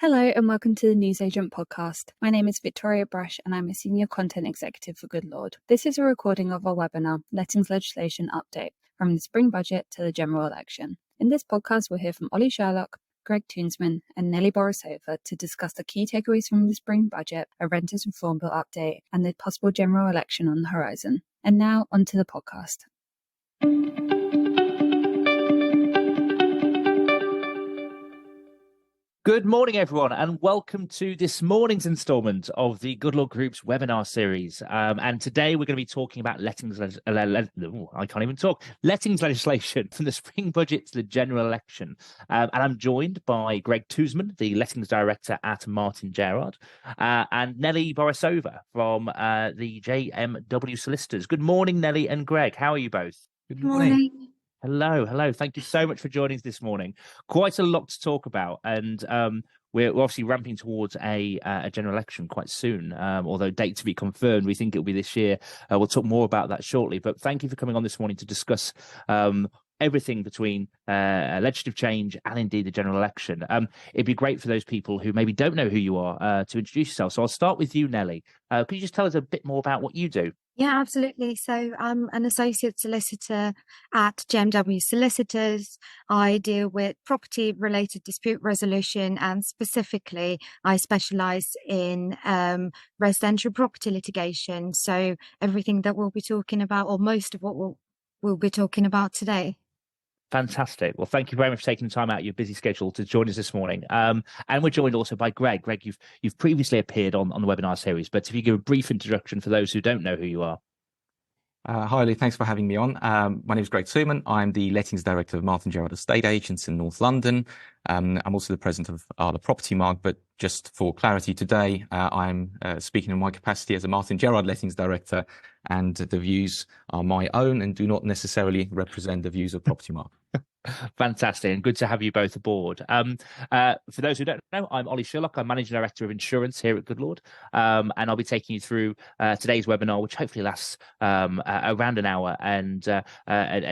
Hello and welcome to the Newsagent podcast. My name is Victoria Brush and I'm a Senior Content Executive for Goodlord. This is a recording of our webinar, Lettings Legislation Update, from the Spring Budget to the General Election. In this podcast, we'll hear from Sherlock, Greg Tsuman and Neli Borisova to discuss the key takeaways from the Spring Budget, a Renters Reform Bill update, and the possible general election on the horizon. And now, onto the podcast. Good morning, everyone, and welcome to this morning's instalment of the Goodlord Group's webinar series. And today we're going to be talking about lettings legislation from the Spring Budget to the general election. And I'm joined by Greg Tsuman, the Lettings Director at Martyn Gerrard, and Neli Borisova from the JMW Solicitors. Good morning, Neli and Greg. How are you both? Good morning. Hello. Thank you so much for joining us this morning. Quite a lot to talk about, and we're obviously ramping towards a general election quite soon, although date to be confirmed. We think it'll be this year. We'll talk more about that shortly, but thank you for coming on this morning to discuss everything between legislative change and indeed the general election. It'd be great for those people who maybe don't know who you are to introduce yourself. So I'll start with you, Neli. Could you just tell us a bit more about what you do? Yeah, absolutely. So I'm an associate solicitor at JMW Solicitors. I deal with property-related dispute resolution, and specifically, I specialise in residential property litigation. So everything that we'll be talking about, or most of what we'll be talking about today. Fantastic. Well, thank you very much for taking time out of your busy schedule to join us this morning. And we're joined also by Greg. Greg, you've previously appeared on the webinar series, but if you give a brief introduction for those who don't know who you are. Hi, Lee. Thanks for having me on. My name is Greg Tsuman. I'm the Lettings Director of Martyn Gerrard Estate Agents in North London. I'm also the President of the Property Mark, but just for clarity today, I'm speaking in my capacity as a Martyn Gerrard Lettings Director, and the views are my own and do not necessarily represent the views of Property Mark. Fantastic, and good to have you both aboard. For those who don't know, I'm Sherlock. I'm Managing Director of Insurance here at Goodlord, and I'll be taking you through today's webinar, which hopefully lasts around an hour, and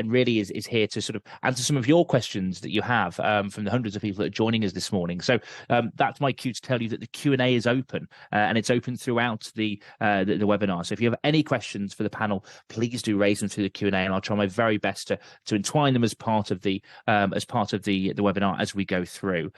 really is here to sort of answer some of your questions that you have from the hundreds of people that are joining us this morning. So that's my cue to tell you that the Q&A is open, and it's open throughout the webinar. So if you have any questions for the panel, please do raise them through the Q&A, and I'll try my very best to entwine them as part of the webinar as we go through.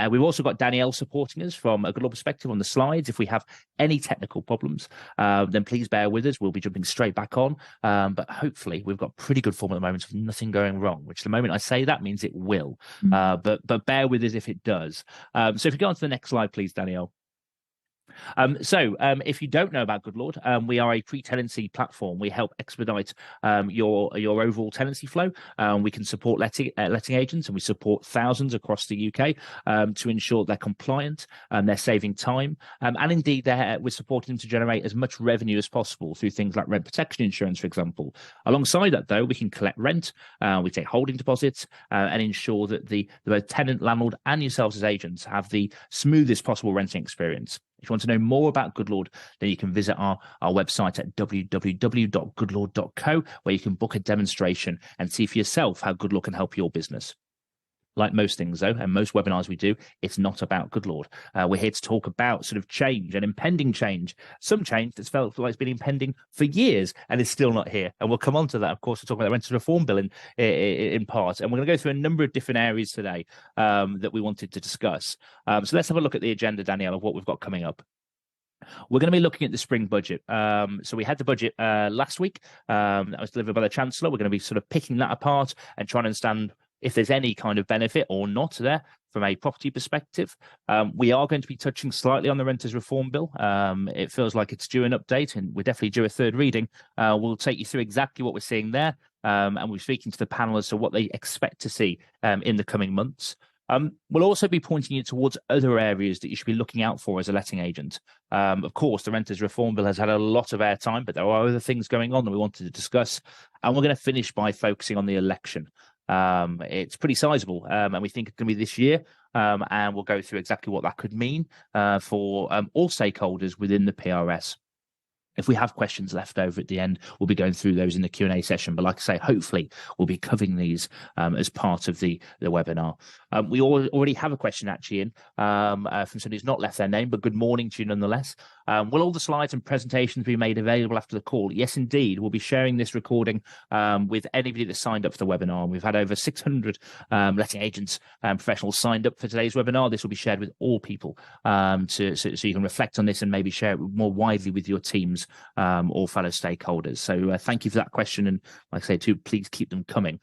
We've also got Danielle supporting us from a Goodlord perspective on the slides. If we have any technical problems, then please bear with us. We'll be jumping straight back on. But hopefully we've got pretty good form at the moment of nothing going wrong, which the moment I say that means it will. But bear with us if it does. So if you go on to the next slide, please, Danielle. If you don't know about Goodlord, we are a pre-tenancy platform. We help expedite your overall tenancy flow. We can support letting agents, and we support thousands across the UK to ensure they're compliant and they're saving time. And indeed, we're supporting them to generate as much revenue as possible through things like rent protection insurance, for example. Alongside that, though, we can collect rent, we take holding deposits, and ensure that the tenant, landlord, and yourselves as agents have the smoothest possible renting experience. If you want to know more about Goodlord, then you can visit our website at www.goodlord.co, where you can book a demonstration and see for yourself how Goodlord can help your business. Like most things, though, and most webinars we do, it's not about Goodlord. We're here to talk about sort of change and impending change, some change that's felt like it's been impending for years and is still not here. And we'll come on to that. Of course, we're talking about the Renters Reform Bill in part. And we're going to go through a number of different areas today that we wanted to discuss. So let's have a look at the agenda, Danielle, of what we've got coming up. We're going to be looking at the Spring Budget. So we had the budget last week that was delivered by the Chancellor. We're going to be sort of picking that apart and trying to understand if there's any kind of benefit or not there from a property perspective. We are going to be touching slightly on the Renters Reform Bill. It feels like it's due an update, and we're definitely due a third reading. We'll take you through exactly what we're seeing there, and we're speaking to the panel as to what they expect to see in the coming months. We'll also be pointing you towards other areas that you should be looking out for as a letting agent. Of course, the Renters Reform Bill has had a lot of airtime, but there are other things going on that we wanted to discuss. And we're going to finish by focusing on the election. It's pretty sizable, and we think it's going to be this year. And we'll go through exactly what that could mean for all stakeholders within the PRS. If we have questions left over at the end, we'll be going through those in the Q&A session. But like I say, hopefully we'll be covering these as part of the webinar. We already have a question actually in from somebody who's not left their name, but good morning to you nonetheless. Will all the slides and presentations be made available after the call? Yes, indeed. We'll be sharing this recording with anybody that's signed up for the webinar. And we've had over 600 letting agents and professionals signed up for today's webinar. This will be shared with all people so you can reflect on this and maybe share it more widely with your teams or fellow stakeholders. So thank you for that question. And like I say, too, please keep them coming.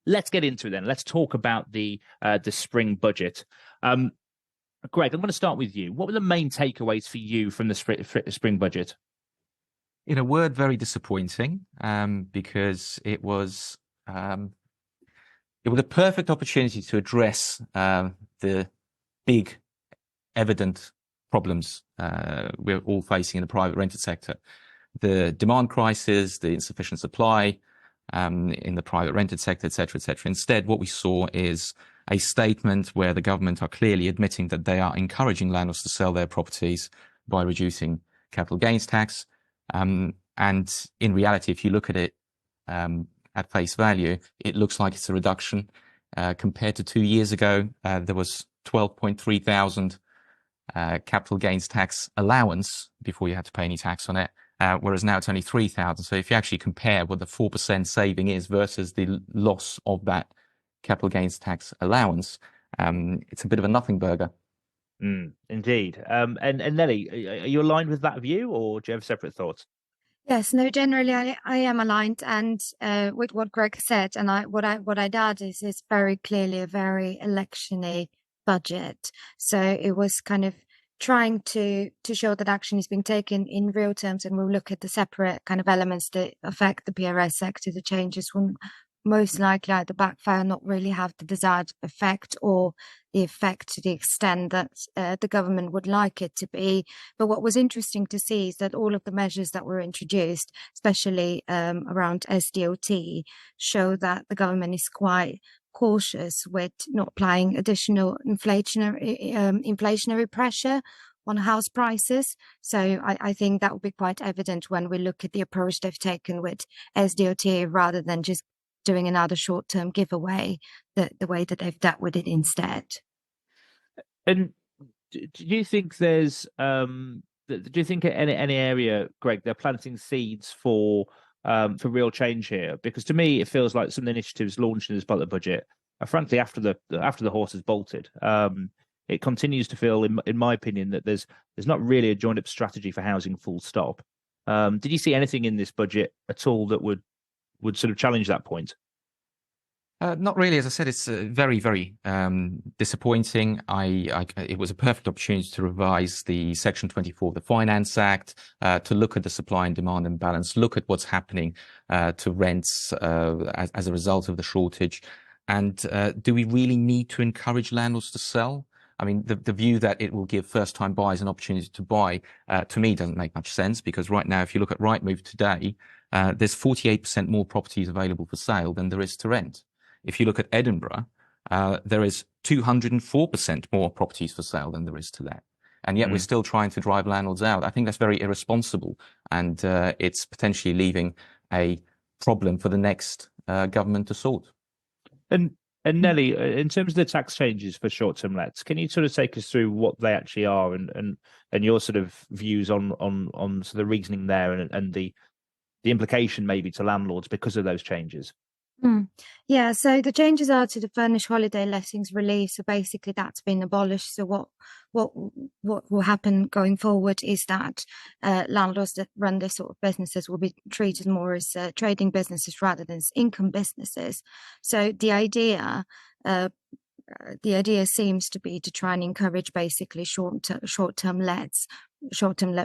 Let's get into it then. Let's talk about the spring budget. Greg, I'm going to start with you. What were the main takeaways for you from the spring budget? In a word, very disappointing, because it was a perfect opportunity to address the big, evident problems we're all facing in the private rented sector. The demand crisis, the insufficient supply in the private rented sector, etc., etc. Instead, what we saw is a statement where the government are clearly admitting that they are encouraging landlords to sell their properties by reducing capital gains tax. And in reality, if you look at it at face value, it looks like it's a reduction. Compared to 2 years ago, there was 12.3 thousand capital gains tax allowance before you had to pay any tax on it, whereas now it's only 3,000. So if you actually compare what the 4% saving is versus the loss of that capital gains tax allowance, it's a bit of a nothing burger. Indeed. And Neli, are you aligned with that view, or do you have separate thoughts? Yes, no, generally I am aligned, and with what Greg said, and what I'd add is it's very clearly a very electiony budget. So it was kind of trying to show that action is being taken in real terms, and we'll look at the separate kind of elements that affect the PRS sector. The changes will most likely either backfire, not really have the desired effect, or the effect to the extent that the government would like it to be. But what was interesting to see is that all of the measures that were introduced, especially around SDOT, show that the government is quite cautious with not applying additional inflationary pressure on house prices. So I think that will be quite evident when we look at the approach they've taken with SDOT, rather than just doing another short-term giveaway, the way that they've dealt with it instead. And do you think there's do you think at any area, Greg, they're planting seeds for real change here? Because to me, it feels like some of the initiatives launched in this budget are frankly after the horse has bolted. It continues to feel, in my opinion, that there's not really a joined up strategy for housing, full stop. Did you see anything in this budget at all that would sort of challenge that point? Not really. As I said, it's very, very disappointing. It was a perfect opportunity to revise the Section 24 of the Finance Act, to look at the supply and demand imbalance, look at what's happening to rents as a result of the shortage. And do we really need to encourage landlords to sell? I mean, the view that it will give first-time buyers an opportunity to buy, to me, doesn't make much sense, because right now, if you look at Rightmove today, there's 48% more properties available for sale than there is to rent. If you look at Edinburgh, there is 204% more properties for sale than there is to let. And yet we're still trying to drive landlords out. I think that's very irresponsible. And it's potentially leaving a problem for the next government to sort. And Neli, in terms of the tax changes for short-term lets, can you sort of take us through what they actually are and your sort of views on sort of the reasoning there and the implication maybe to landlords because of those changes? Yeah, so the changes are to the furnished holiday lettings relief. So basically that's been abolished. So what will happen going forward is that landlords that run this sort of businesses will be treated more as trading businesses rather than as income businesses. So the idea seems to be to try and encourage basically short-term let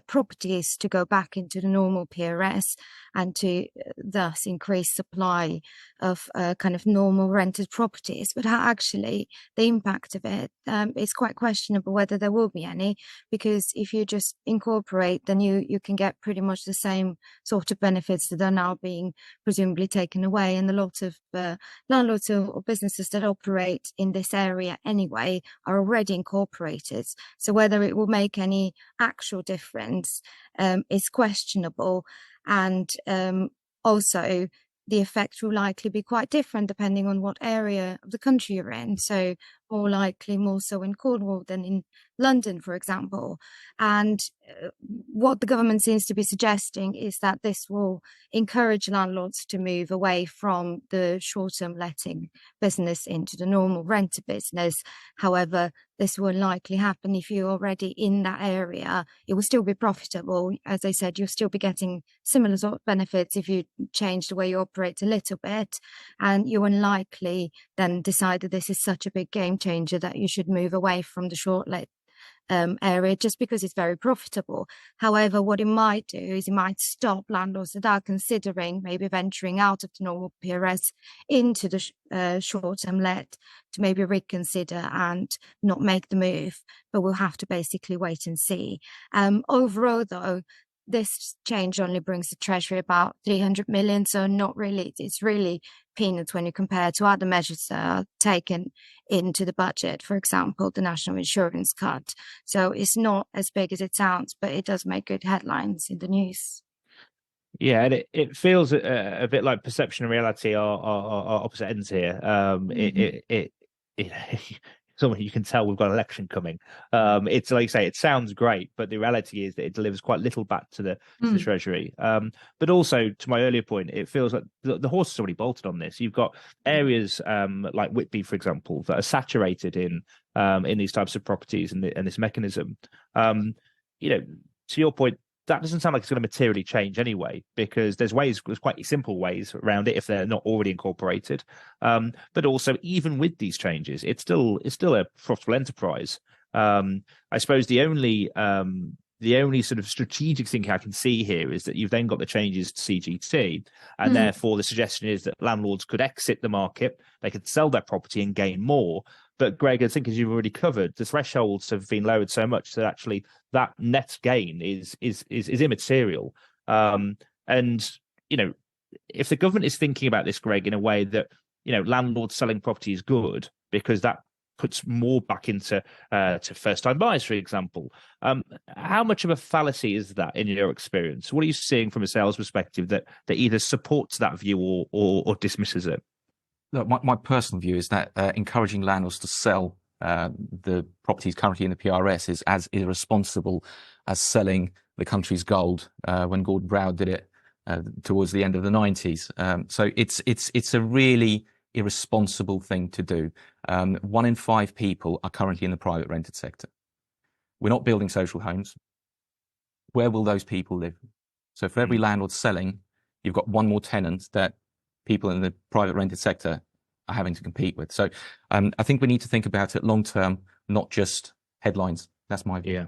properties to go back into the normal PRS, and to thus increase supply of kind of normal rented properties. But how actually the impact of it is quite questionable whether there will be any, because if you just incorporate, then you can get pretty much the same sort of benefits that are now being presumably taken away. And a lot of landlords or businesses that operate in this area anyway are already incorporated. So whether it will make any actual difference is questionable. And also the effect will likely be quite different depending on what area of the country you're in. So more likely more so in Cornwall than in London, for example. And what the government seems to be suggesting is that this will encourage landlords to move away from the short-term letting business into the normal renter business. However, this will likely happen if you're already in that area. It will still be profitable. As I said, you'll still be getting similar sort of benefits if you change the way you operate a little bit, and you unlikely then decide that this is such a big game changer that you should move away from the short let area just because it's very profitable. However, what it might do is it might stop landlords that are considering maybe venturing out of the normal PRS into the short-term let to maybe reconsider and not make the move. But we'll have to basically wait and see. Overall, though, this change only brings the Treasury about 300 million, so not really, it's really peanuts when you compare to other measures that are taken into the budget, for example, the national insurance cut. So it's not as big as it sounds, but it does make good headlines in the news. Yeah, and it feels a bit like perception and reality are opposite ends here. Something you can tell we've got an election coming. It's like you say, it sounds great, but the reality is that it delivers quite little back to the Treasury. But also, to my earlier point, it feels like the horse is already bolted on this. You've got areas like Whitby, for example, that are saturated in these types of properties and this mechanism. To your point, that doesn't sound like it's going to materially change anyway, because there's quite simple ways around it if they're not already incorporated. But also, even with these changes, it's still a profitable enterprise. I suppose the only sort of strategic thing I can see here is that you've then got the changes to CGT, and therefore the suggestion is that landlords could exit the market, they could sell their property and gain more. But Greg, I think as you've already covered, the thresholds have been lowered so much that actually that net gain is immaterial. And if the government is thinking about this, Greg, in a way that landlords selling property is good because that puts more back into to first-time buyers, for example, how much of a fallacy is that in your experience? What are you seeing from a sales perspective that either supports that view or dismisses it? Look, my personal view is that encouraging landlords to sell the properties currently in the PRS is as irresponsible as selling the country's gold when Gordon Brown did it towards the end of the 90s. So it's a really irresponsible thing to do. 1 in 5 people are currently in the private rented sector. We're not building social homes. Where will those people live? So for every landlord selling, you've got one more tenant that people in the private rented sector are having to compete with. So I think we need to think about it long term, not just headlines. That's my view. Yeah.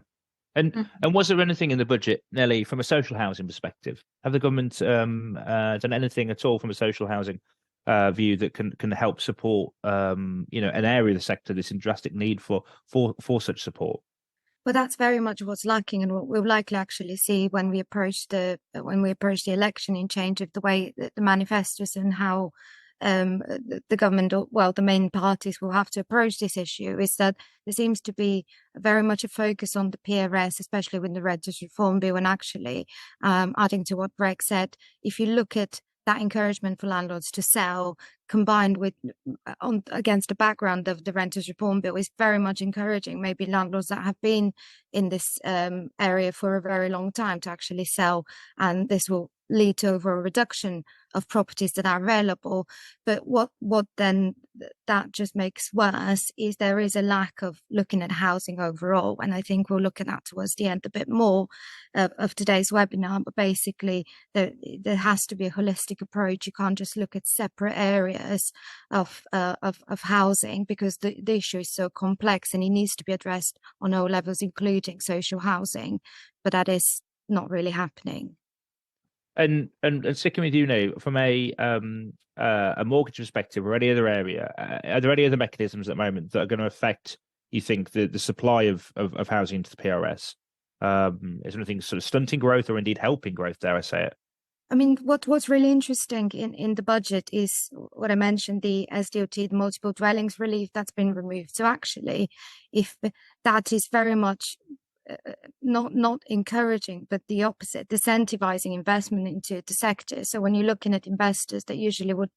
And was there anything in the budget, Nelly, from a social housing perspective? Have the government done anything at all from a social housing view that can help support an area of the sector that's in drastic need for such support? Well, that's very much what's lacking, and what we'll likely actually see when we approach the election in change of the way that the manifestos and how the government, well, the main parties will have to approach this issue, is that there seems to be very much a focus on the PRS, especially with the Renters Reform Bill, and actually adding to what Greg said, if you look at that encouragement for landlords to sell, combined with against the background of the Renters Reform Bill, is very much encouraging maybe landlords that have been in this area for a very long time to actually sell, and this will lead to over a reduction of properties that are available. But what then that just makes worse is there is a lack of looking at housing overall, and I think we'll look at that towards the end a bit more of today's webinar. But basically there has to be a holistic approach. You can't just look at separate areas of housing, because the issue is so complex and it needs to be addressed on all levels, including social housing, but that is not really happening. And sticking with you now, from a mortgage perspective or any other area, are there any other mechanisms at the moment that are going to affect, you think, the supply of housing into the PRS? Is there anything sort of stunting growth or indeed helping growth, dare I say it? I mean, what's really interesting in the budget is what I mentioned, the SDOT, the multiple dwellings relief, that's been removed. So actually, if that is very much not encouraging, but the opposite, disincentivizing investment into the sector. So when you're looking at investors that usually would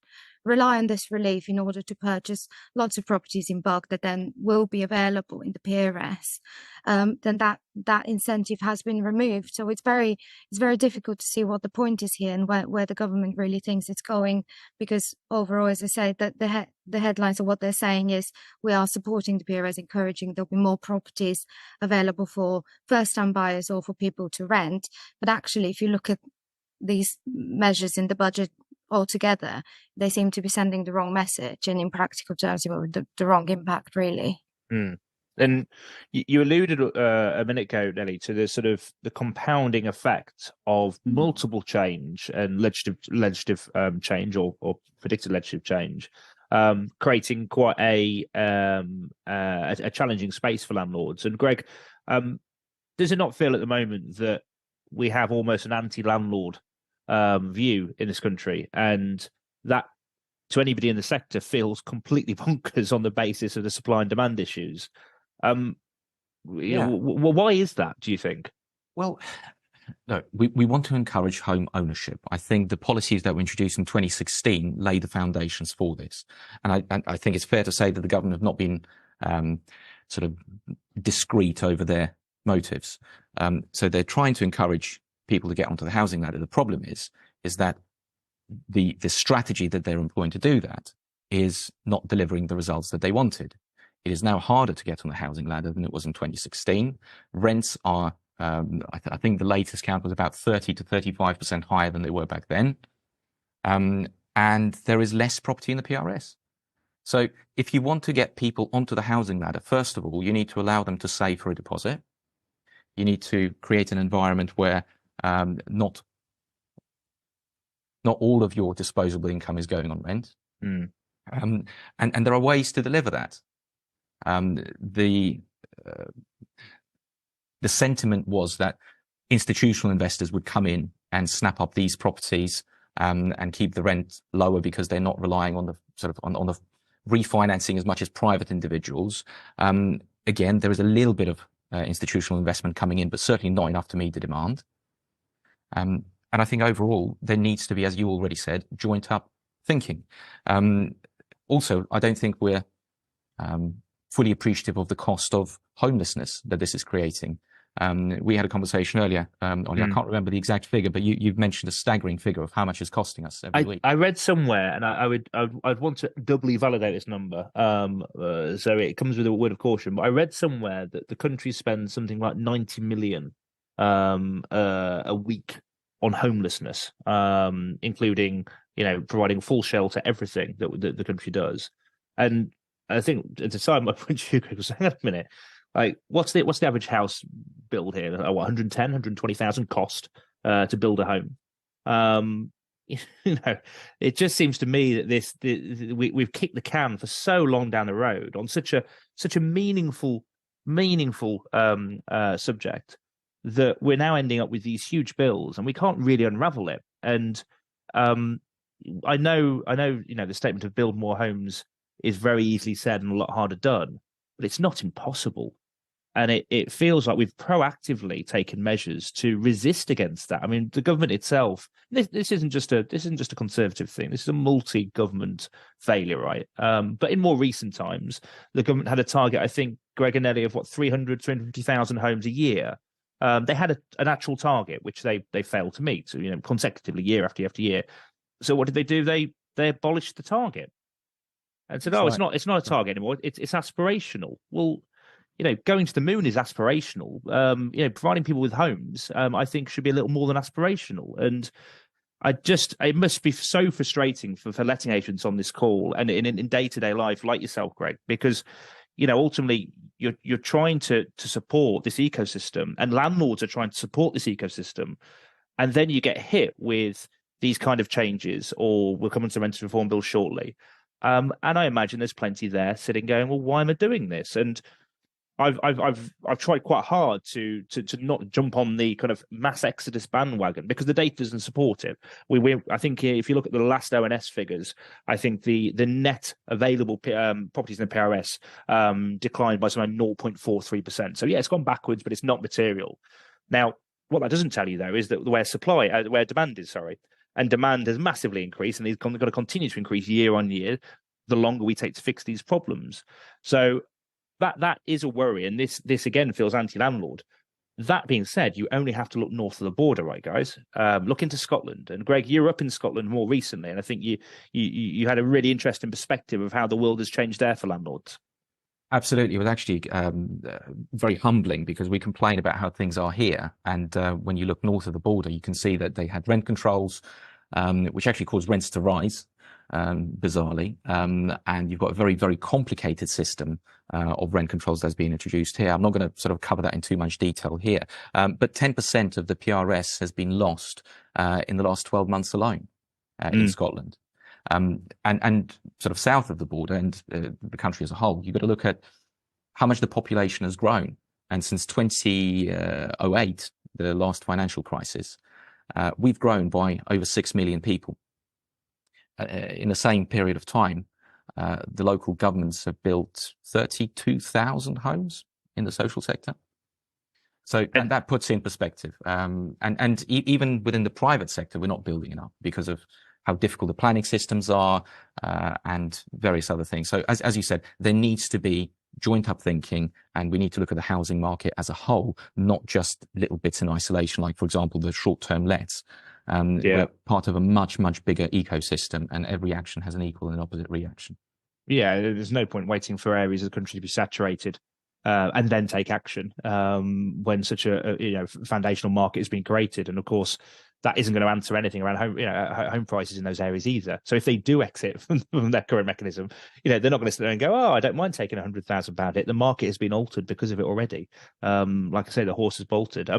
rely on this relief in order to purchase lots of properties in bulk that then will be available in the PRS, then that incentive has been removed. So it's very difficult to see what the point is here and where the government really thinks it's going, because overall, as I say, that the headlines of what they're saying is we are supporting the PRS, encouraging there'll be more properties available for first-time buyers or for people to rent. But actually, if you look at these measures in the budget altogether, they seem to be sending the wrong message, and in practical terms, the wrong impact, really. Mm. And you alluded a minute ago, Neli, to the sort of the compounding effect of multiple change and legislative change or predicted legislative change, creating quite a challenging space for landlords. And Greg, does it not feel at the moment that we have almost an anti-landlord view in this country, and that to anybody in the sector feels completely bonkers on the basis of the supply and demand issues? Why is that, do you think? Well, no, we want to encourage home ownership. I think the policies that were introduced in 2016 laid the foundations for this. And I think it's fair to say that the government have not been sort of discreet over their motives. So they're trying to encourage people to get onto the housing ladder. The problem is that the strategy that they're employing to do that is not delivering the results that they wanted. It is now harder to get on the housing ladder than it was in 2016. Rents are, I think the latest count was about 30 to 35% higher than they were back then. And there is less property in the PRS. So if you want to get people onto the housing ladder, first of all, you need to allow them to save for a deposit. You need to create an environment where not all of your disposable income is going on rent. And there are ways to deliver that. The sentiment was that institutional investors would come in and snap up these properties and keep the rent lower because they're not relying on the sort of on the refinancing as much as private individuals. Again, there is a little bit of institutional investment coming in, but certainly not enough to meet the demand. And I think overall there needs to be, as you already said, joint up thinking. Also, I don't think we're fully appreciative of the cost of homelessness that this is creating. We had a conversation earlier, Ollie, I can't remember the exact figure, but you've mentioned a staggering figure of how much it's costing us every week. I read somewhere, and I'd want to doubly validate this number, so it comes with a word of caution, but I read somewhere that the country spends something like 90 million a week on homelessness, including, providing full shelter, everything that the country does. And I think at the time, my friend Hugo was saying, hang on a minute, like, what's the average house build here? 110, 120,000 cost to build a home. It just seems to me that we've kicked the can for so long down the road on such a meaningful subject that we're now ending up with these huge bills, and we can't really unravel it. And I know, the statement of build more homes is very easily said and a lot harder done, but it's not impossible. And it feels like we've proactively taken measures to resist against that. I mean, the government itself, this isn't just a Conservative thing. This is a multi-government failure, right? But in more recent times, the government had a target, I think, Greg and Neli, of 350,000 homes a year. They had an actual target, which they failed to meet, consecutively year after year. So what did they do? They abolished the target and said, it's not a target anymore. It's aspirational. Well, going to the moon is aspirational. Providing people with homes, I think, should be a little more than aspirational. And it must be so frustrating for letting agents on this call and in day-to-day life, like yourself, Greg, because, ultimately you're trying to support this ecosystem, and landlords are trying to support this ecosystem. And then you get hit with these kind of changes, or we'll come into the Renters Reform Bill shortly. And I imagine there's plenty there sitting going, well, why am I doing this? And I've tried quite hard to not jump on the kind of mass exodus bandwagon, because the data doesn't support it. I think if you look at the last ONS figures, I think the net available properties in the PRS declined by something like 0.43%. So yeah, it's gone backwards, but it's not material. Now, what that doesn't tell you though is that where demand is, and demand has massively increased, and it's got to continue to increase year on year the longer we take to fix these problems. So that is a worry, and this again feels anti-landlord. That being said, you only have to look north of the border, right, guys? Look into Scotland. And Greg, you're up in Scotland more recently, and I think you had a really interesting perspective of how the world has changed there for landlords. Absolutely. It was actually very humbling, because we complain about how things are here. And when you look north of the border, you can see that they had rent controls, which actually caused rents to rise, bizarrely. And you've got a very, very complicated system of rent controls that's being introduced here. I'm not going to sort of cover that in too much detail here. But 10% of the PRS has been lost in the last 12 months alone in Scotland. And sort of south of the border and the country as a whole, you've got to look at how much the population has grown. And since 2008, the last financial crisis, we've grown by over 6 million people. In the same period of time, the local governments have built 32,000 homes in the social sector. So that puts in perspective. And even within the private sector, we're not building enough because of how difficult the planning systems are, and various other things. So as you said, there needs to be joint up thinking, and we need to look at the housing market as a whole, not just little bits in isolation, like, for example, the short-term lets. We're part of a much, much bigger ecosystem, and every action has an equal and opposite reaction. Yeah, there's no point waiting for areas of the country to be saturated and then take action when such a foundational market has been created. And of course, that isn't going to answer anything around home prices in those areas either. So if they do exit from their current mechanism, they're not going to sit there and go, "Oh, I don't mind taking £100,000 hit." The market has been altered because of it already. Like I say, the horse has bolted.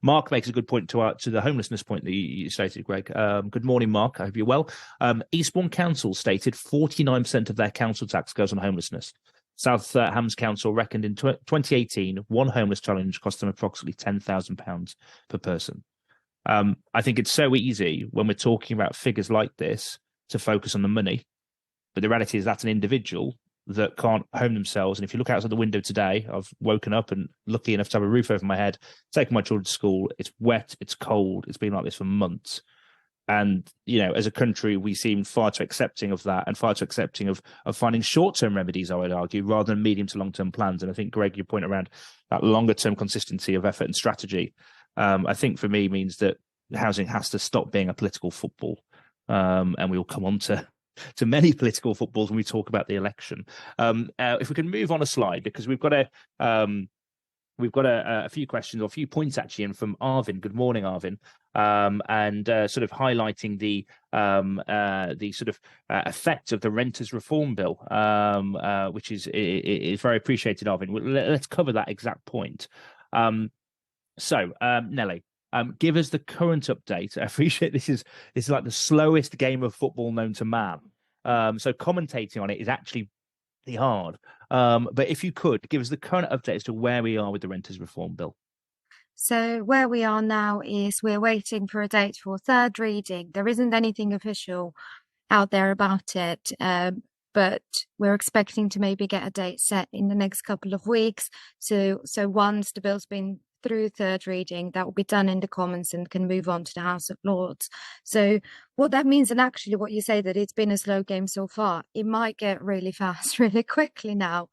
Mark makes a good point to the homelessness point that you stated, Greg. Good morning, Mark. I hope you're well. Eastbourne Council stated 49% of their council tax goes on homelessness. South Hams Council reckoned in 2018, one homeless challenge cost them approximately £10,000 per person. I think it's so easy when we're talking about figures like this to focus on the money, but the reality is that's an individual that can't home themselves. And if you look outside the window today, I've woken up and lucky enough to have a roof over my head, taken my children to school. It's wet, it's cold, it's been like this for months. And, as a country, we seem far too accepting of that, and far too accepting of finding short-term remedies, I would argue, rather than medium to long-term plans. And I think, Greg, your point around that longer-term consistency of effort and strategy, I think for me means that housing has to stop being a political football. And we will come on to many political footballs when we talk about the election. If we can move on a slide, because we've got a few questions, or a few points actually in from Arvin. Good morning, Arvin. And sort of highlighting the sort of effect of the Renters Reform Bill, which is very appreciated, Arvin. Let's cover that exact point. So, Nelly, give us the current update. I appreciate this is like the slowest game of football known to man. So commentating on it is actually pretty hard. But if you could give us the current update as to where we are with the Renters Reform Bill. So where we are now is we're waiting for a date for third reading. There isn't anything official out there about it, but we're expecting to maybe get a date set in the next couple of weeks. So once the bill's been through third reading, that will be done in the Commons and can move on to the House of Lords. So what that means, and actually what you say that it's been a slow game so far, it might get really fast really quickly now,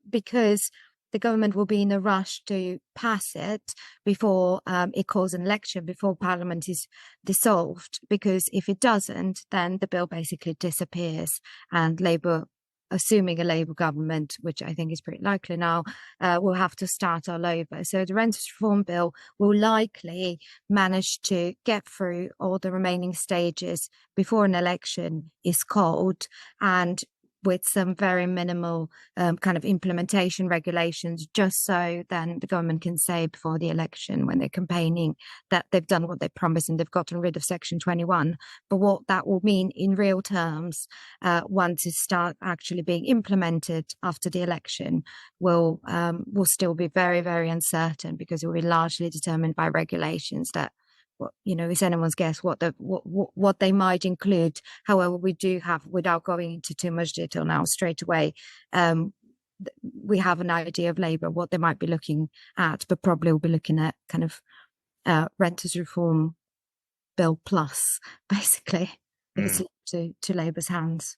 because the government will be in a rush to pass it before it calls an election, before Parliament is dissolved, because if it doesn't, then the bill basically disappears, and Labour, assuming a Labour government, which I think is pretty likely now, will have to start all over. So the Renters Reform Bill will likely manage to get through all the remaining stages before an election is called, and with some very minimal kind of implementation regulations, just so then the government can say before the election, when they're campaigning, that they've done what they promised and they've gotten rid of Section 21. But what that will mean in real terms, once it starts actually being implemented after the election, will still be very, very uncertain, because it will be largely determined by regulations that, it's anyone's guess what they might include. However, we do have, without going into too much detail now straight away, we have an idea of Labour, what they might be looking at, but probably we'll be looking at kind of renters reform Bill Plus, basically, if it's left to Labour's hands.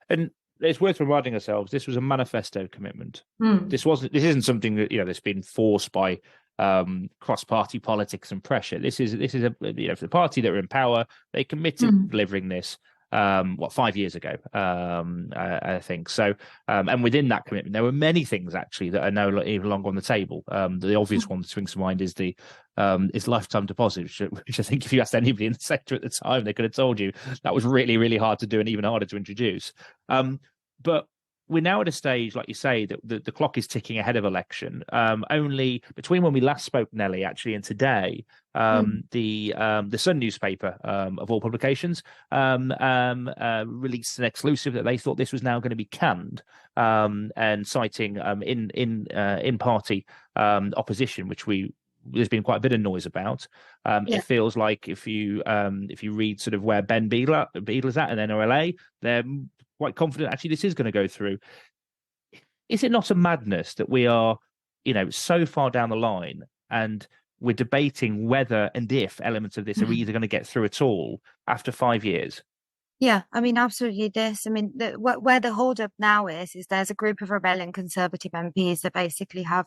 And it's worth reminding ourselves, this was a manifesto commitment. Mm. This isn't something that, that's been forced by cross-party politics and pressure. This is a, for the party that are in power, they committed to delivering this 5 years ago, I think. So, and within that commitment, there were many things actually that are no longer on the table. The obvious one that springs to mind is the lifetime deposit, which I think if you asked anybody in the sector at the time, they could have told you that was really, really hard to do and even harder to introduce. But we're now at a stage, like you say, that the clock is ticking ahead of election. Only between when we last spoke, Nelly, actually, and today, the Sun newspaper of all publications released an exclusive that they thought this was now going to be canned, and citing in party opposition, which there's been quite a bit of noise about. It feels like if you read sort of where Ben Beadler's at and NRLA, they're quite confident actually this is going to go through. Is it not a madness that we are, so far down the line and we're debating whether and if elements of this are either going to get through at all after 5 years? Yeah, I mean, absolutely. Where the holdup now is there's a group of rebellion Conservative MPs that basically have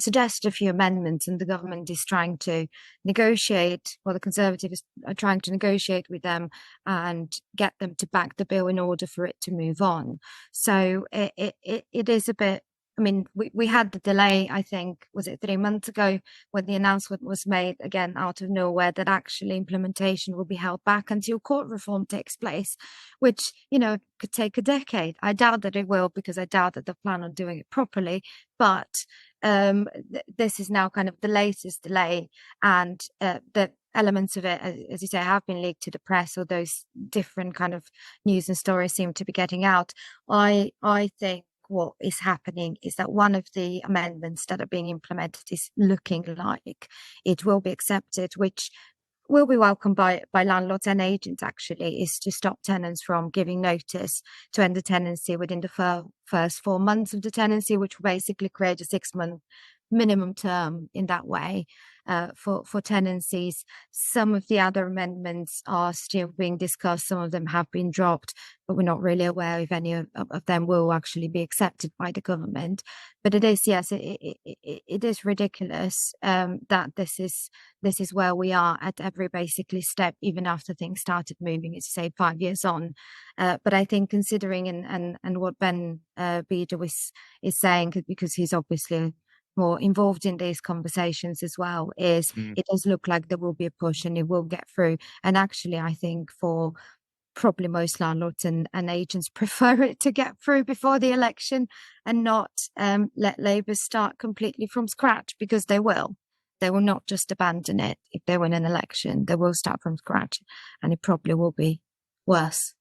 suggested a few amendments, and the government is trying to negotiate, or the Conservatives are trying to negotiate with them and get them to back the bill in order for it to move on. So it is a bit. I mean, we had the delay, I think, was it 3 months ago, when the announcement was made, again, out of nowhere, that actually implementation will be held back until court reform takes place, which, could take a decade. I doubt that it will, because I doubt that they plan on doing it properly. But this is now kind of the latest delay, and the elements of it, as you say, have been leaked to the press, or those different kind of news and stories seem to be getting out. I think what is happening is that one of the amendments that are being implemented is looking like it will be accepted, which will be welcomed by landlords and agents, actually, is to stop tenants from giving notice to end the tenancy within the first 4 months of the tenancy, which will basically create a 6-month minimum term in that way for tenancies. Some of the other amendments are still being discussed. Some of them have been dropped, but we're not really aware if any of them will actually be accepted by the government. But it is, yes, it is ridiculous that this is where we are at every basically step, even after things started moving, as you say, 5 years on. But I think, considering and what Ben Beadler is saying, because he's obviously more involved in these conversations as well, is it does look like there will be a push and it will get through. And actually, I think for probably most landlords and agents prefer it to get through before the election and not let Labour start completely from scratch, because they will. They will not just abandon it if they win an election. They will start from scratch, and it probably will be worse.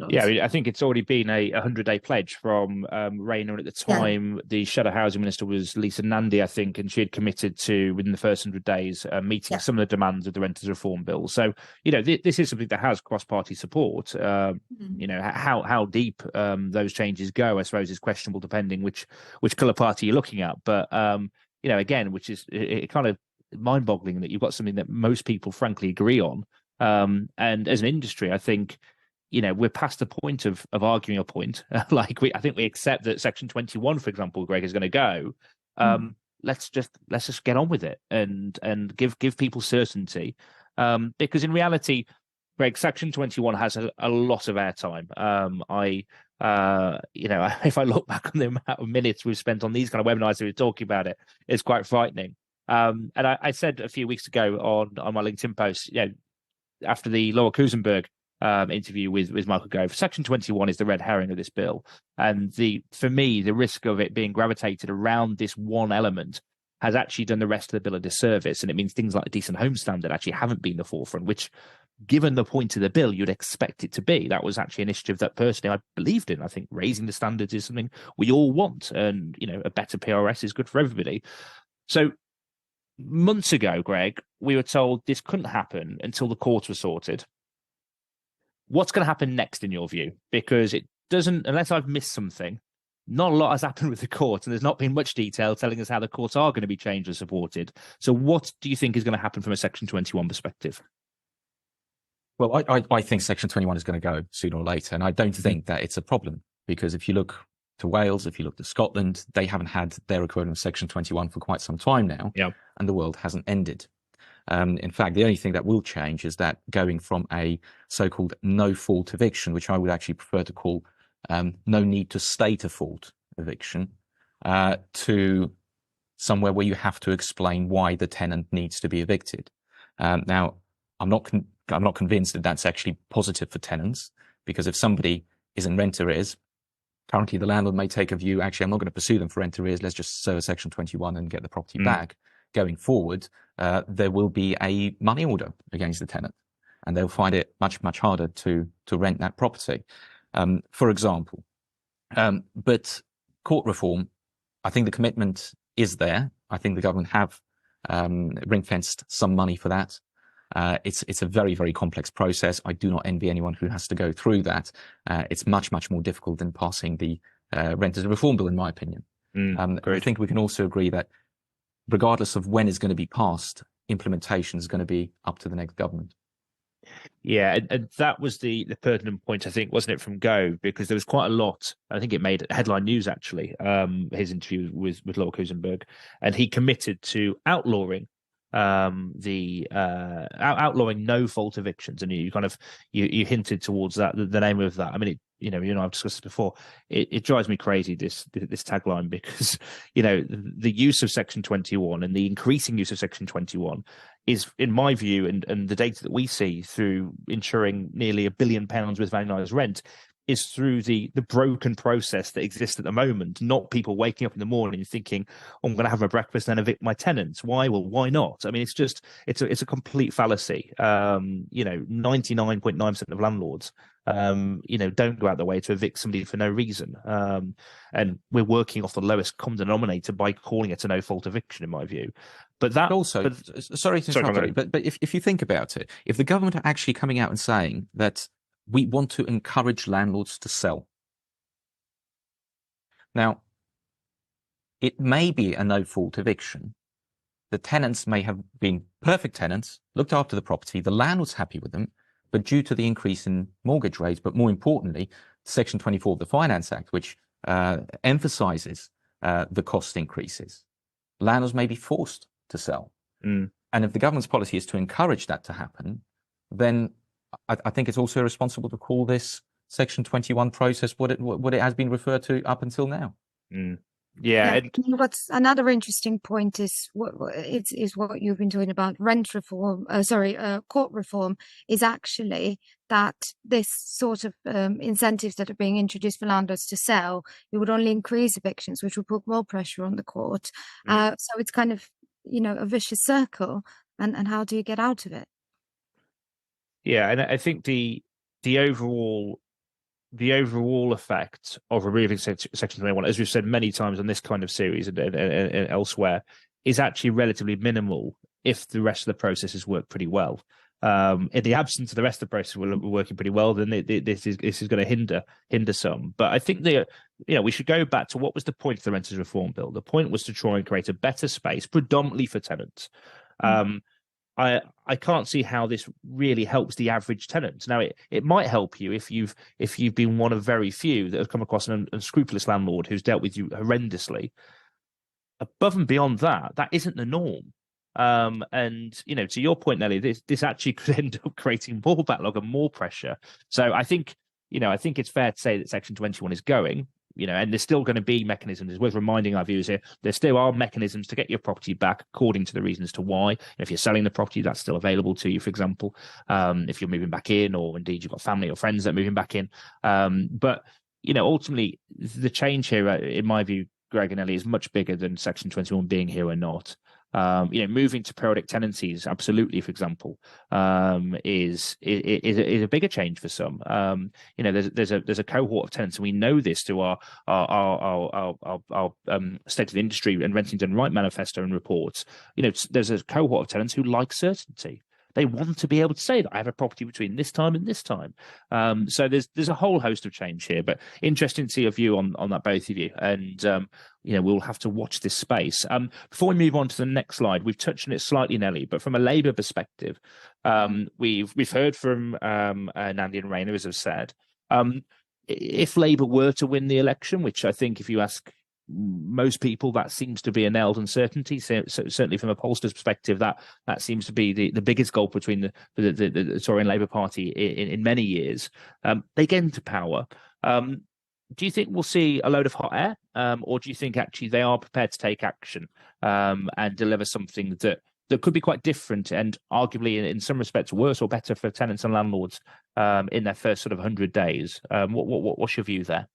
Yeah, I think it's already been a 100-day pledge from Rayner, and at the time the Shadow Housing Minister was Lisa Nandy, I think, and she had committed to, within the first 100 days, meeting some of the demands of the Renters Reform Bill. So, this is something that has cross-party support. How deep those changes go, I suppose, is questionable, depending which colour party you're looking at. But, again, which is it kind of mind-boggling that you've got something that most people, frankly, agree on. And as an industry, I think, we're past the point of arguing a point. I think we accept that Section 21, for example, Greg, is going to go. Let's just get on with it and give people certainty. Because in reality, Greg, Section 21 has a lot of airtime. If I look back on the amount of minutes we've spent on these kind of webinars that we're talking about it, it's quite frightening. And I said a few weeks ago on my LinkedIn post, after the Laura Kusenberg interview with Michael Gove, Section 21 is the red herring of this bill, and for me the risk of it being gravitated around this one element has actually done the rest of the bill a disservice, and it means things like a decent home standard actually haven't been the forefront, which, given the point of the bill, you'd expect it to be. That was actually an initiative that personally I believed in. I think raising the standards is something we all want, and a better PRS is good for everybody. So months ago, Greg, we were told this couldn't happen until the courts were sorted. What's going to happen next, in your view? Because it doesn't, unless I've missed something, not a lot has happened with the court, and there's not been much detail telling us how the courts are going to be changed or supported. So what do you think is going to happen from a Section 21 perspective? Well, I think Section 21 is going to go sooner or later, and I don't think that it's a problem, because if you look to Wales, if you look to Scotland, they haven't had their equivalent of Section 21 for quite some time now, and the world hasn't ended. In fact, the only thing that will change is that going from a so-called no-fault eviction, which I would actually prefer to call no need to state a fault eviction, to somewhere where you have to explain why the tenant needs to be evicted. Now, I'm not convinced that that's actually positive for tenants, because if somebody is in rent arrears, currently the landlord may take a view, actually, I'm not going to pursue them for rent arrears, let's just serve Section 21 and get the property back. Going forward, there will be a money order against the tenant, and they'll find it much, much harder to rent that property, for example. But court reform, I think the commitment is there. I think the government have ring-fenced some money for that. It's a very, very complex process. I do not envy anyone who has to go through that. It's much, much more difficult than passing the Renters Reform Bill, in my opinion. I think we can also agree that regardless of when it's going to be passed, implementation is going to be up to the next government. Yeah, and that was the pertinent point, I think, wasn't it, from Go? Because there was quite a lot. I think it made headline news, actually, his interview with Laura Kusenberg, and he committed to outlawing outlawing no-fault evictions, and you hinted towards that, the name of that. I mean, I've discussed this before. It drives me crazy, this tagline, because the use of Section 21 and the increasing use of Section 21 is, in my view, and the data that we see through ensuring nearly £1 billion worth of annualised rent, is through the broken process that exists at the moment, not people waking up in the morning thinking, oh, I'm going to have my breakfast and evict my tenants. Why? Well, why not? I mean, it's a complete fallacy. 99.9% of landlords, don't go out their way to evict somebody for no reason. And we're working off the lowest common denominator by calling it a no-fault eviction, in my view. But that also, sorry to interrupt, but if you think about it, if the government are actually coming out and saying that we want to encourage landlords to sell. Now, it may be a no-fault eviction. The tenants may have been perfect tenants, looked after the property, the landlord's happy with them, but due to the increase in mortgage rates, but more importantly, Section 24 of the Finance Act, which emphasises the cost increases, landlords may be forced to sell. And if the government's policy is to encourage that to happen, then I think it's also irresponsible to call this Section 21 process what it has been referred to up until now. Yeah. What's another interesting point is what you've been talking about, court reform, is actually that this sort of incentives that are being introduced for landlords to sell, it would only increase evictions, which would put more pressure on the court. So it's kind of, a vicious circle. And how do you get out of it? Yeah, and I think the overall effect of removing Section 21, as we've said many times on this kind of series and elsewhere, is actually relatively minimal if the rest of the processes work pretty well. In the absence of the rest of the process working pretty well, then this is going to hinder some. But I think we should go back to what was the point of the Renters Reform Bill. The point was to try and create a better space, predominantly for tenants. I can't see how this really helps the average tenant. Now, it might help you if you've been one of very few that have come across an unscrupulous landlord who's dealt with you horrendously. Above and beyond that, that isn't the norm. And to your point, Nelly, this actually could end up creating more backlog and more pressure. So I think it's fair to say that Section 21 is going. And there's still going to be mechanisms. It's worth reminding our viewers here, there still are mechanisms to get your property back according to the reasons to why. If you're selling the property, that's still available to you, for example, if you're moving back in, or indeed you've got family or friends that are moving back in. But, ultimately, the change here, in my view, Greg and Ellie, is much bigger than Section 21 being here or not. Moving to periodic tenancies, absolutely, for example, is a bigger change for some. There's a cohort of tenants, and we know this through our State of the Industry and Renting Done Right manifesto and reports. There's a cohort of tenants who like certainty. they want to be able to say that I have a property between this time and this time. So there's a whole host of change here, but interesting to see your view on that, both of you. And we'll have to watch this space. Before we move on to the next slide, we've touched on it slightly, Nelly, but from a Labour perspective, we've heard from Nandi and Rayner, as I've said. If Labour were to win the election, which I think if you ask most people, that seems to be a nailed uncertainty. So certainly from a pollster's perspective, that seems to be the biggest gulf between the Tory and Labour Party in many years. They get into power. Do you think we'll see a load of hot air, or do you think actually they are prepared to take action and deliver something that could be quite different and arguably in some respects worse or better for tenants and landlords in their first sort of 100 days? What's your view there?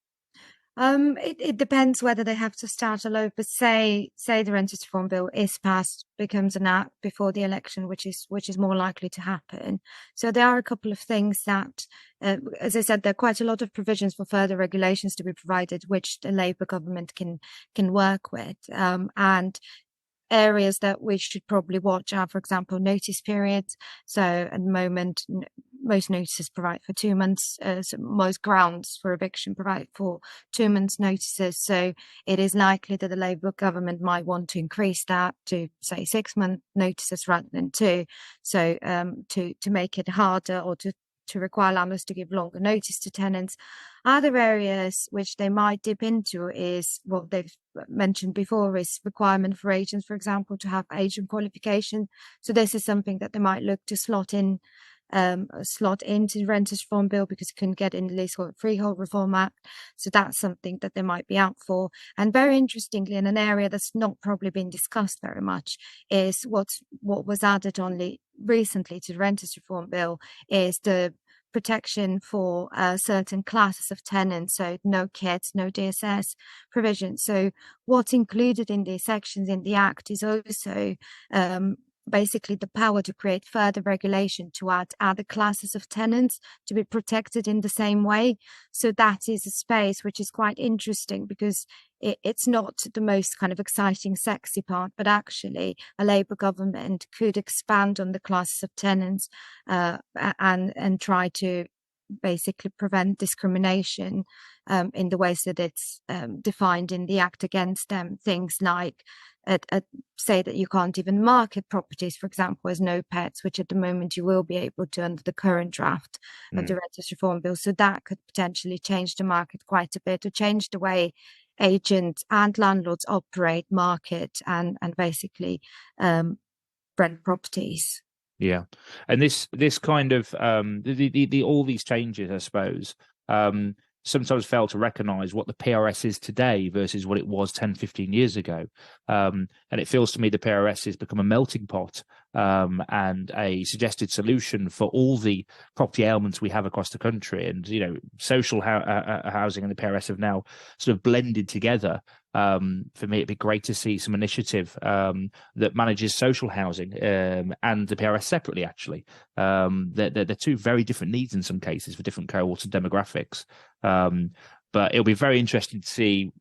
It depends whether they have to start all over. Say the Renters Reform Bill is passed, becomes an act before the election, which is more likely to happen. So there are a couple of things that, as I said, there are quite a lot of provisions for further regulations to be provided, which the Labour government can work with, and areas that we should probably watch are, for example, notice periods. So at the moment, most notices provide for 2 months. So most grounds for eviction provide for 2 months notices. So it is likely that the Labour government might want to increase that to, say, 6 month notices rather than 2. So to make it harder or to require landlords to give longer notice to tenants. Other areas which they might dip into is what they've mentioned before, is requirement for agents, for example, to have agent qualification. So this is something that they might look to slot into the Renters Reform Bill because it couldn't get in the Leasehold Freehold Reform Act. So that's something that they might be out for. And very interestingly, in an area that's not probably been discussed very much, is what was added only recently to the Renters Reform Bill is the protection for certain classes of tenants, so no kids, no DSS provision. So what's included in these sections in the Act is also basically the power to create further regulation to add other classes of tenants to be protected in the same way. So that is a space which is quite interesting because it's not the most kind of exciting, sexy part, but actually a Labour government could expand on the classes of tenants and try to basically prevent discrimination in the ways that it's defined in the Act against them. Things like say that you can't even market properties, for example, as no pets, which at the moment you will be able to under the current draft of the Renters Reform Bill. So that could potentially change the market quite a bit, or change the way agents and landlords operate, market, and basically rent properties. Yeah, and this kind of all these changes, I suppose, sometimes fail to recognise what the PRS is today versus what it was 10, 15 years ago. And it feels to me the PRS has become a melting pot and a suggested solution for all the property ailments we have across the country. And, social housing and the PRS have now sort of blended together. For me, it'd be great to see some initiative that manages social housing and the PRS separately, actually. They're two very different needs in some cases for different cohorts and demographics. But it'll be very interesting to see,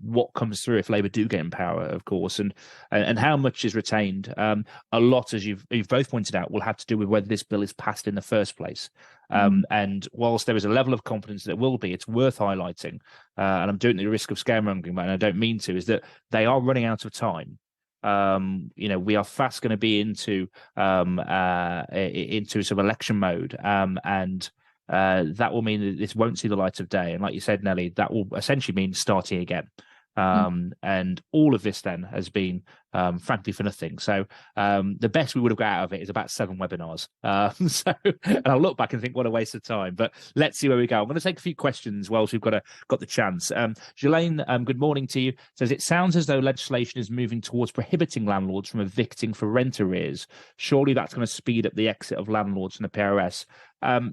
what comes through if Labour do get in power, of course, and how much is retained. A lot, as you've both pointed out, will have to do with whether this bill is passed in the first place. And whilst there is a level of confidence that it will be, it's worth highlighting, and I'm doing the risk of scaremongering, but I don't mean to, is that they are running out of time. We are fast going to be into some election mode, and that will mean that this won't see the light of day. And like you said, Nelly, that will essentially mean starting again. And all of this then has been frankly for nothing. So the best we would have got out of it is about 7 webinars. And I'll look back and think what a waste of time. But let's see where we go. I'm going to take a few questions whilst we've got the chance. Jelaine, good morning to you. Says it sounds as though legislation is moving towards prohibiting landlords from evicting for rent arrears. Surely that's going to speed up the exit of landlords from the PRS.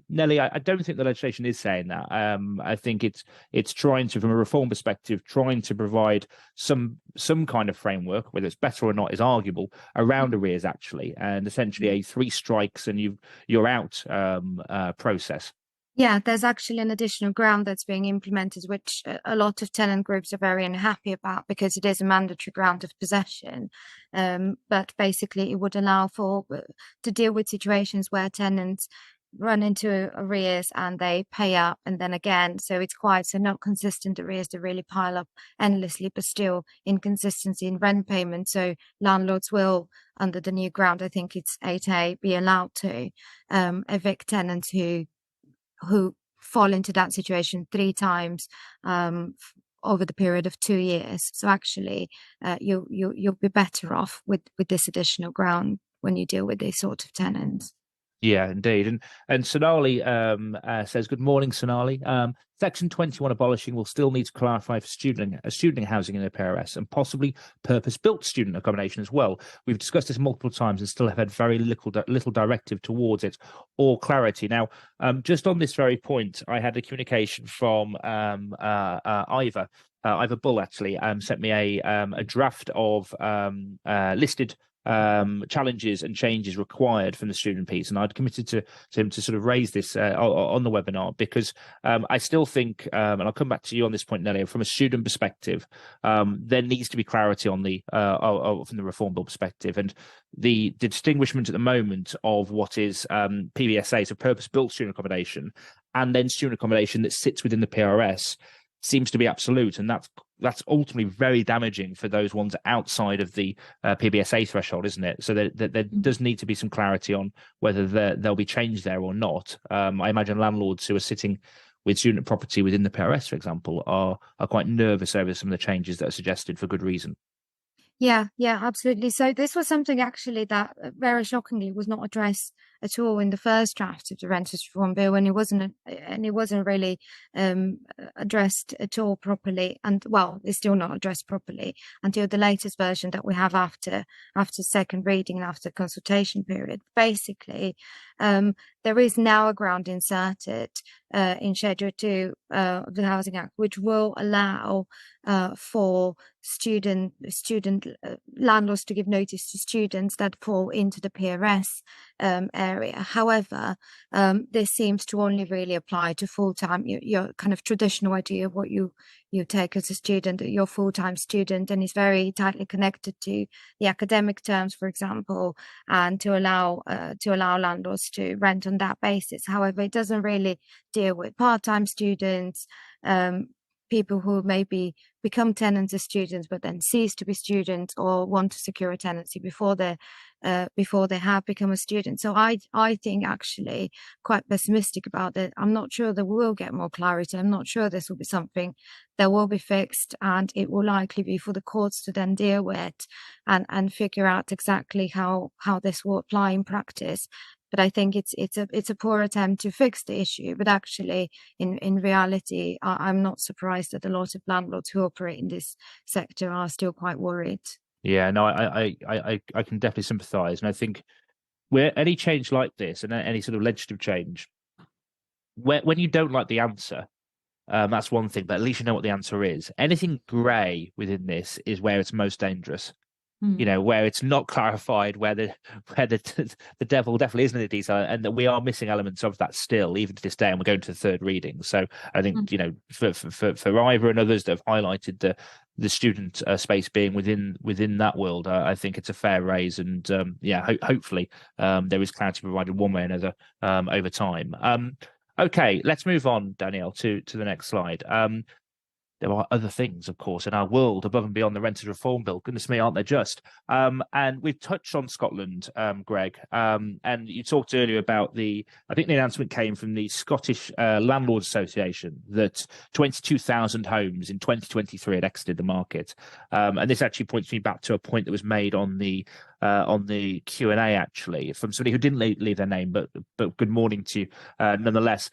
Nelly, I don't think the legislation is saying that. I think it's trying to, from a reform perspective, trying to provide some kind of framework, whether it's better or not is arguable, around arrears actually, and essentially a 3 strikes and you're out process. Yeah, there's actually an additional ground that's being implemented, which a lot of tenant groups are very unhappy about because it is a mandatory ground of possession. But basically, it would allow to deal with situations where tenants run into arrears and they pay up and then again. So it's not consistent arrears that really pile up endlessly, but still inconsistency in rent payment. So landlords will, under the new ground, I think it's 8A, be allowed to evict tenants who fall into that situation 3 times over the period of 2 years. So actually, you'll be better off with this additional ground when you deal with these sort of tenants. Yeah, indeed. And Sonali says, good morning, Sonali. Section 21 abolishing will still need to clarify for student housing in the PRS and possibly purpose-built student accommodation as well. We've discussed this multiple times and still have had very little directive towards it or clarity. Now, just on this very point, I had a communication from Ivor Bull, actually, sent me a draft of listed challenges and changes required from the student piece, and I'd committed to him to sort of raise this on the webinar because I still think, and I'll come back to you on this point, Nelly, from a student perspective, there needs to be clarity on the from the reform bill perspective, and the distinguishment at the moment of what is PBSA, so purpose-built student accommodation, and then student accommodation that sits within the PRS seems to be absolute, and that's ultimately very damaging for those ones outside of the PBSA threshold, isn't it? So there does need to be some clarity on whether there'll be change there or not. I imagine landlords who are sitting with student property within the PRS, for example, are quite nervous over some of the changes that are suggested for good reason. Yeah, absolutely. So this was something actually that very shockingly was not addressed at all in the first draft of the Renters Reform Bill, and it wasn't really addressed at all properly. And well, it's still not addressed properly until the latest version that we have after second reading and after consultation period. Basically, there is now a ground inserted in Schedule 2 of the Housing Act, which will allow for student landlords to give notice to students that fall into the PRS area. However, this seems to only really apply to full-time, your kind of traditional idea of what you take as a student, your full-time student, and is very tightly connected to the academic terms, for example, and to allow landlords to rent on that basis. However, it doesn't really deal with part-time students, people who maybe become tenants as students but then cease to be students or want to secure a tenancy before they have become a student. So I think actually quite pessimistic about it. I'm not sure that we'll get more clarity. I'm not sure this will be something that will be fixed, and it will likely be for the courts to then deal with and figure out exactly how this will apply in practice. But I think it's a poor attempt to fix the issue. But actually, in reality, I'm not surprised that a lot of landlords who operate in this sector are still quite worried. Yeah, no, I can definitely sympathise, and I think where any change like this and any sort of legislative change, when you don't like the answer, that's one thing, but at least you know what the answer is. Anything grey within this is where it's most dangerous. You know, where it's not clarified, where the devil definitely isn't in the detail, and that we are missing elements of that still, even to this day, and we're going to the third reading. So I think, you know, for Ivor and others that have highlighted the student space being within that world, I think it's a fair raise, and hopefully there is clarity provided one way or another over time. Okay, let's move on, Danielle, to the next slide. There are other things, of course, in our world above and beyond the Renters Reform Bill. Goodness me, aren't they just? And we've touched on Scotland, Greg, and you talked earlier about I think the announcement came from the Scottish Landlords Association that 22,000 homes in 2023 had exited the market. And this actually points me back to a point that was made on the Q&A, actually, from somebody who didn't leave their name, but good morning to you nonetheless.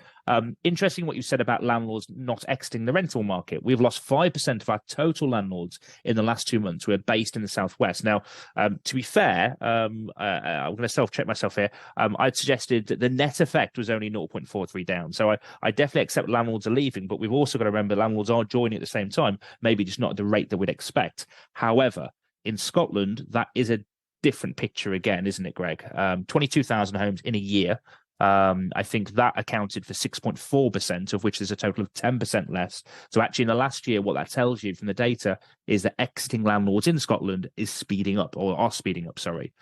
Interesting what you said about landlords not exiting the rental market. We've lost 5% of our total landlords in the last 2 months who are based in the southwest. Now, to be fair, I'm going to self-check myself here. I'd suggested that the net effect was only 0.43 down. So I definitely accept landlords are leaving, but we've also got to remember landlords are joining at the same time, maybe just not at the rate that we'd expect. However, in Scotland, that is a different picture again, isn't it, Greg? 22,000 homes in a year. I think that accounted for 6.4%, of which there's a total of 10% less. So actually in the last year, what that tells you from the data is that exiting landlords in Scotland is speeding up, or are speeding up, sorry.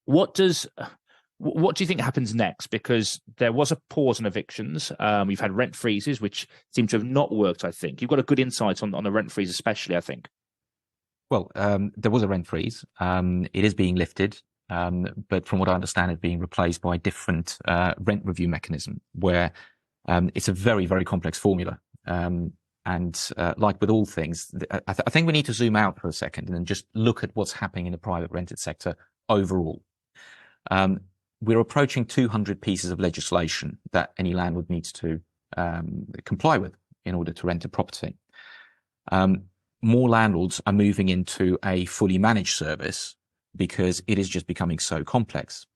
What do you think happens next? Because there was a pause on evictions. We've had rent freezes, which seem to have not worked, I think. You've got a good insight on the rent freeze, especially, I think. Well, there was a rent freeze. It is being lifted. But from what I understand, it's being replaced by a different rent review mechanism, where it's a very, very complex formula. And like with all things, I think we need to zoom out for a second and then just look at what's happening in the private rented sector overall. We're approaching 200 pieces of legislation that any landlord needs to comply with in order to rent a property. More landlords are moving into a fully managed service because it is just becoming so complex.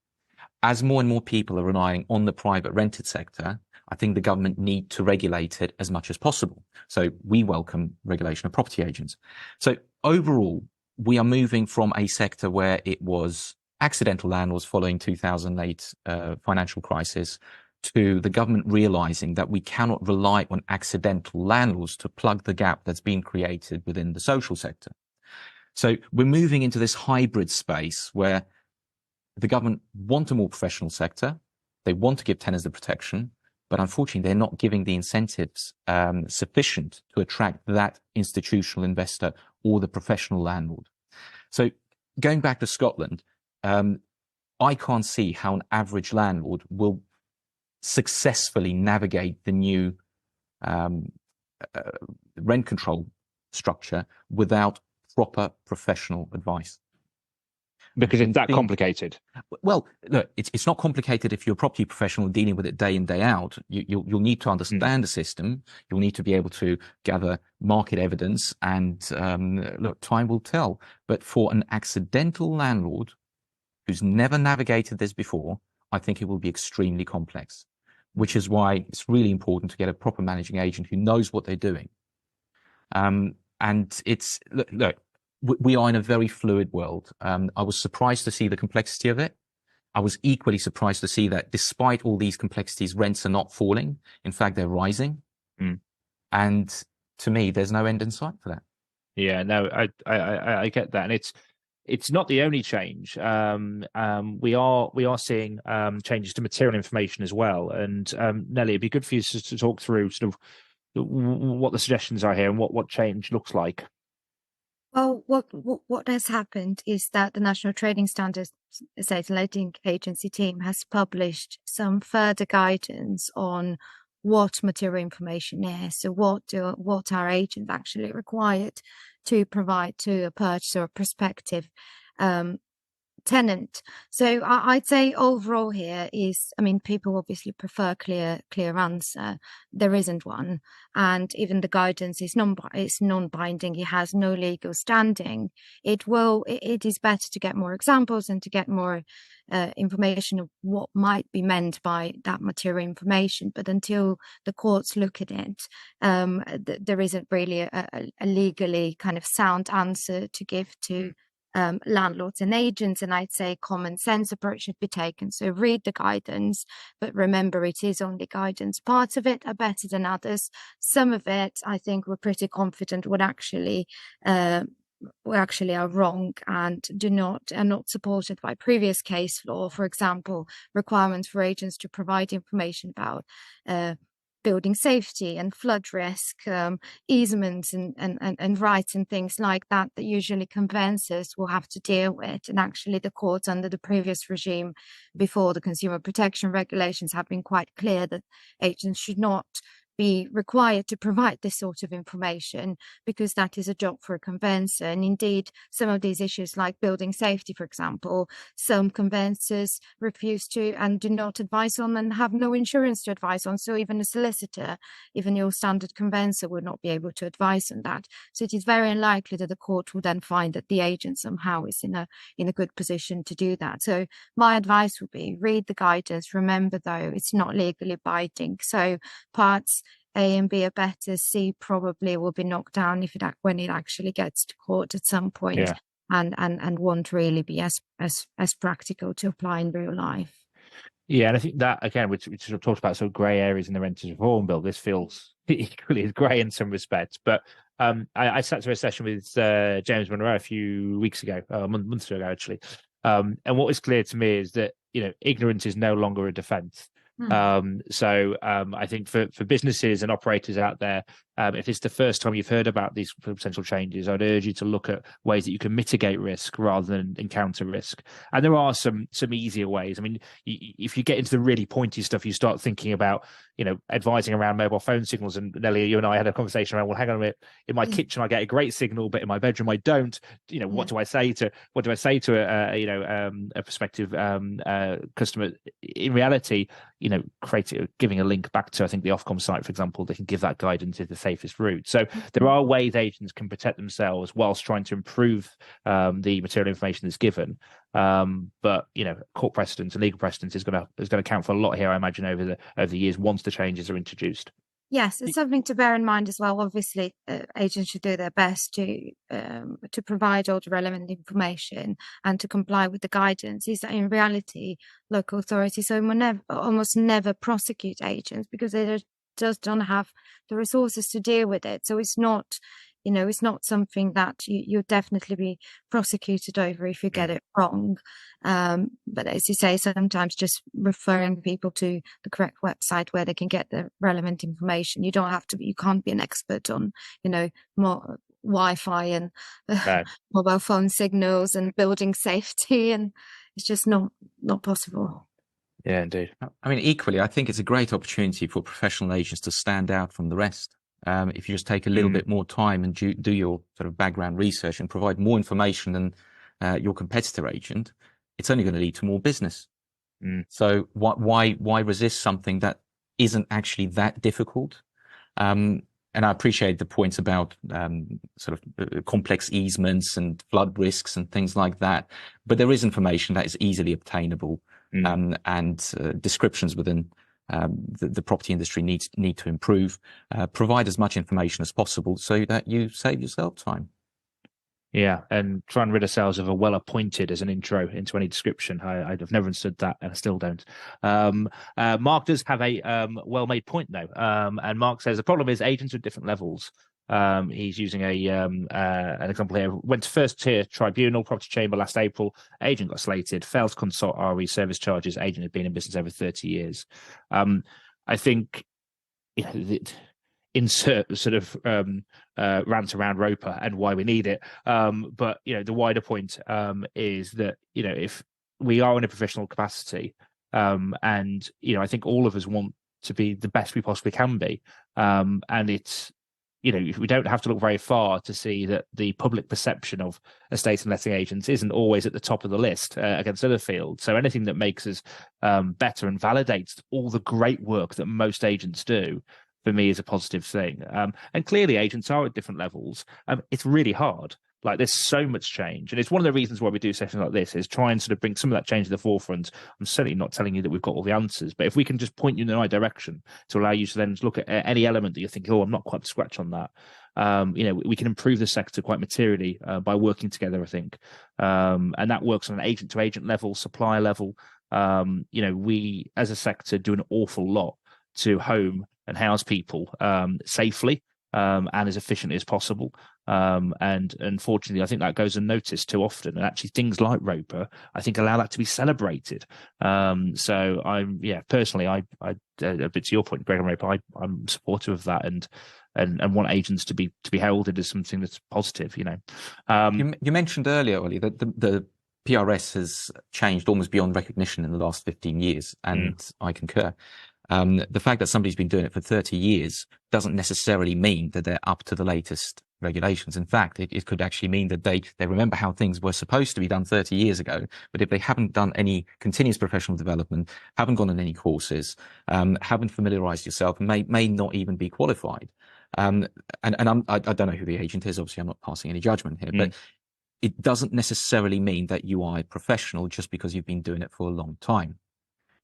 As more and more people are relying on the private rented sector, I think the government need to regulate it as much as possible. So we welcome regulation of property agents. So overall, we are moving from a sector where it was accidental landlords following 2008 financial crisis to the government realizing that we cannot rely on accidental landlords to plug the gap that's been created within the social sector. So we're moving into this hybrid space where the government want a more professional sector. They want to give tenants the protection, but unfortunately, they're not giving the incentives sufficient to attract that institutional investor or the professional landlord. So going back to Scotland, I can't see how an average landlord will successfully navigate the new rent control structure without proper professional advice. Because it's that complicated. Well, look, it's not complicated if you're a property professional dealing with it day in, day out. You'll need to understand the system. You'll need to be able to gather market evidence, and look, time will tell. But for an accidental landlord who's never navigated this before, I think it will be extremely complex, which is why it's really important to get a proper managing agent who knows what they're doing. And it's, look, we are in a very fluid world. I was surprised to see the complexity of it. I was equally surprised to see that despite all these complexities, rents are not falling. In fact, they're rising. And to me, there's no end in sight for that. Yeah, no, I get that. And it's not the only change. We are seeing changes to material information as well. And Neli, it'd be good for you to talk through sort of what the suggestions are here and what change looks like. Well, what has happened is that the National Trading Standards State Letting Agency team has published some further guidance on what material information is. So what are agents actually required to provide to a purchaser or prospective tenant. So I'd say overall here is, I mean, people obviously prefer clear answer. There isn't one, and even the guidance is non-binding. It has no legal standing. It is better to get more examples and to get more information of what might be meant by that material information. But until the courts look at it, there isn't really a legally kind of sound answer to give to landlords and agents. And I'd say common sense approach should be taken. So read the guidance, but remember it is only guidance. Parts of it are better than others. Some of it, I think, we're pretty confident would actually are wrong and are not supported by previous case law. For example, requirements for agents to provide information about building safety and flood risk, easements and rights and things like that usually conveyancers will have to deal with. And actually the courts under the previous regime before the consumer protection regulations have been quite clear that agents should not be required to provide this sort of information because that is a job for a conveyancer. And indeed, some of these issues like building safety, for example, some conveyancers refuse to and do not advise on and have no insurance to advise on. So even a solicitor, even your standard conveyancer would not be able to advise on that. So it is very unlikely that the court will then find that the agent somehow is in a good position to do that. So my advice would be read the guidance. Remember though, it's not legally binding. So parts A and B are better. C probably will be knocked down when it actually gets to court at some point, and won't really be as practical to apply in real life. Yeah, and I think that again, which sort of talked about sort of grey areas in the Renters Reform Bill, this feels equally as grey in some respects. But I sat through a session with James Monroe a few weeks ago, months ago actually, and what was clear to me is that ignorance is no longer a defence. So I think for businesses and operators out there, if it's the first time you've heard about these potential changes, I'd urge you to look at ways that you can mitigate risk rather than encounter risk. And there are some easier ways. I mean, if you get into the really pointy stuff, you start thinking about, advising around mobile phone signals. And Neli, you and I had a conversation around, well, hang on a minute, in my kitchen I get a great signal, but in my bedroom I don't. What do I say to a prospective customer? In reality, giving a link back to, I think, the Ofcom site, for example, they can give that guidance is the safest route. So there are ways agents can protect themselves whilst trying to improve the material information that's given. But court precedents and legal precedents is going to count for a lot here, I imagine, over the years once the changes are introduced. Yes, it's something to bear in mind as well. Obviously, agents should do their best to provide all the relevant information and to comply with the guidance. Is that in reality, local authorities almost never prosecute agents because they just don't have the resources to deal with it. So it's not, it's not something that you'll definitely be prosecuted over if you get it wrong. But as you say, sometimes just referring people to the correct website where they can get the relevant information. You can't be an expert on, more Wi-Fi and mobile phone signals and building safety, and it's just not possible. Yeah, indeed. I mean, equally, I think it's a great opportunity for professional agents to stand out from the rest. If you just take a little bit more time and do your sort of background research and provide more information than your competitor agent, it's only going to lead to more business. So why resist something that isn't actually that difficult? And I appreciate the points about sort of complex easements and flood risks and things like that. But there is information that is easily obtainable, and descriptions within the property industry need to improve. Provide as much information as possible so that you save yourself time. Yeah, and try and rid ourselves of a well-appointed as an intro into any description. I've never understood that, and I still don't. Mark does have a well-made point, though, and Mark says the problem is agents are at different levels. He's using an example here. Went to first-tier tribunal, property chamber last April. Agent got slated, failed to consult RE service charges. Agent had been in business over 30 years. I think insert sort of rant around Roper and why we need it. But the wider point is that if we are in a professional capacity, and I think all of us want to be the best we possibly can be, and it's we don't have to look very far to see that the public perception of estate and letting agents isn't always at the top of the list against other fields. So anything that makes us better and validates all the great work that most agents do, for me, is a positive thing. And clearly agents are at different levels. It's really hard. Like, there's so much change. And it's one of the reasons why we do sessions like this, is try and sort of bring some of that change to the forefront. I'm certainly not telling you that we've got all the answers, but if we can just point you in the right direction to allow you to then look at any element that you think, oh, I'm not quite to scratch on that. We can improve the sector quite materially by working together, I think. And that works on an agent to agent level, supplier level. We as a sector do an awful lot to home and house people safely and as efficiently as possible. And unfortunately, I think that goes unnoticed too often. And actually, things like Roper, I think, allow that to be celebrated. So personally, I a bit to your point, Greg and Roper, I'm supportive of that and want agents to be heralded as something that's positive. You mentioned earlier, Ollie, that the PRS has changed almost beyond recognition in the last 15 years, and I concur. The fact that somebody's been doing it for 30 years doesn't necessarily mean that they're up to the latest regulations. In fact, it could actually mean that they remember how things were supposed to be done 30 years ago, but if they haven't done any continuous professional development, haven't gone on any courses, haven't familiarized yourself, may not even be qualified. And I don't know who the agent is. Obviously, I'm not passing any judgment here, but it doesn't necessarily mean that you are a professional just because you've been doing it for a long time.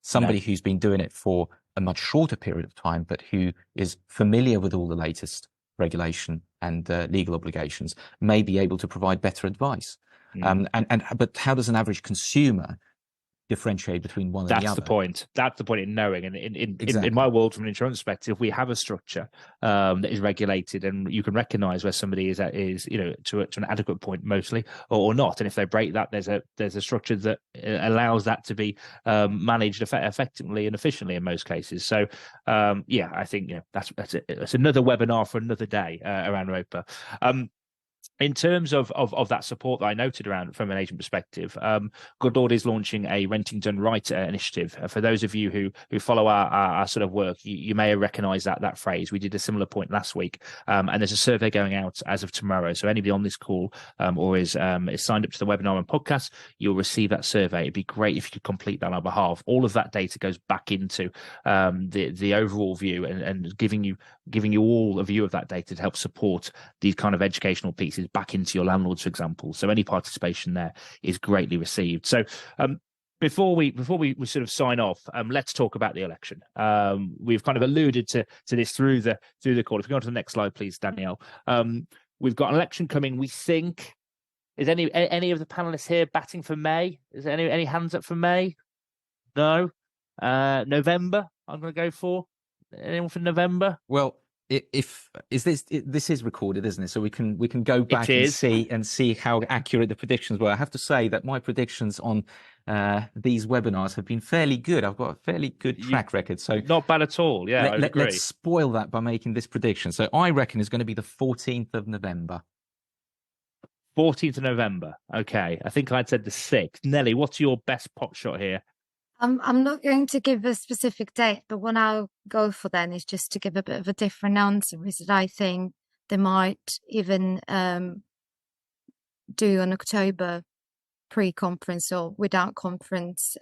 Somebody who's been doing it for a much shorter period of time, but who is familiar with all the latest regulation and legal obligations, may be able to provide better advice. But how does an average consumer differentiate between one and the other. That's the point. That's the point in knowing. And Exactly. in my world, from an insurance perspective, we have a structure that is regulated, and you can recognise where somebody is to an adequate point mostly, or not. And if they break that, there's a structure that allows that to be managed effectively and efficiently in most cases. So I think that's another webinar for another day around ROPA. In terms of that support that I noted around from an agent perspective, Goodlord is launching a Renting Done Right initiative. For those of you who follow our sort of work, you may recognise that phrase. We did a similar point last week, and there's a survey going out as of tomorrow. So anybody on this call or is signed up to the webinar and podcast, you'll receive that survey. It'd be great if you could complete that on our behalf. All of that data goes back into the overall view and giving you all a view of that data to help support these kind of educational pieces back into your landlords, for example. So any participation there is greatly received. So before we sort of sign off, let's talk about the election. We've kind of alluded to this through the call. If you go on to the next slide, please, Danielle. We've got an election coming. We think, is any of the panelists here batting for May? Is there any hands up for May? No. November, I'm going to go for. Anyone for November? Well, this is recorded, isn't it? So we can go back and see how accurate the predictions were. I have to say that my predictions on these webinars have been fairly good. I've got a fairly good track record. So not bad at all. Yeah, let's spoil that by making this prediction. So I reckon it's going to be the 14th of November. 14th of November. Okay. I think I'd said the 6th. Nelly, what's your best pot shot here? I'm not going to give a specific date, but what I'll go for then is just to give a bit of a different answer, is that I think they might even do an October pre-conference or without conference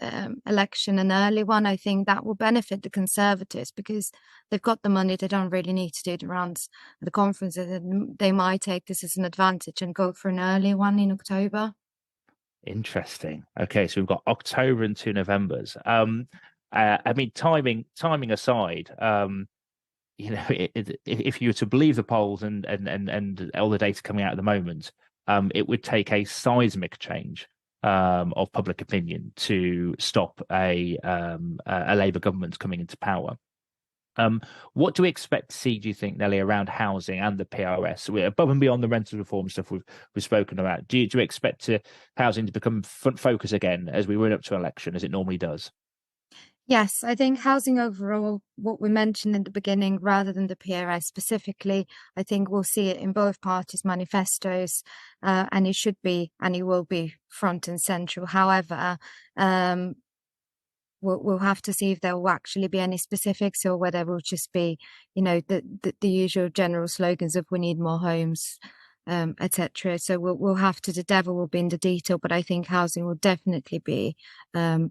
election, an early one. I think that will benefit the Conservatives because they've got the money. They don't really need to do the rounds at the conferences. They might take this as an advantage and go for an early one in October. Interesting. Okay, so we've got October and 2 Novembers. I mean, timing aside, if you were to believe the polls and all the data coming out at the moment, it would take a seismic change of public opinion to stop a Labour government coming into power. What do we expect to see, do you think, Nelly, around housing and the PRS? We're above and beyond the renters reform stuff we've spoken about. Do you expect housing to become front focus again as we run up to election, as it normally does? Yes, I think housing overall, what we mentioned in the beginning, rather than the PRS specifically, I think we'll see it in both parties' manifestos, and it should be, and it will be front and central. However, we'll have to see if there will actually be any specifics or whether it will just be, the usual general slogans of we need more homes, etc. So we'll have to, the devil will be in the detail, but I think housing will definitely be a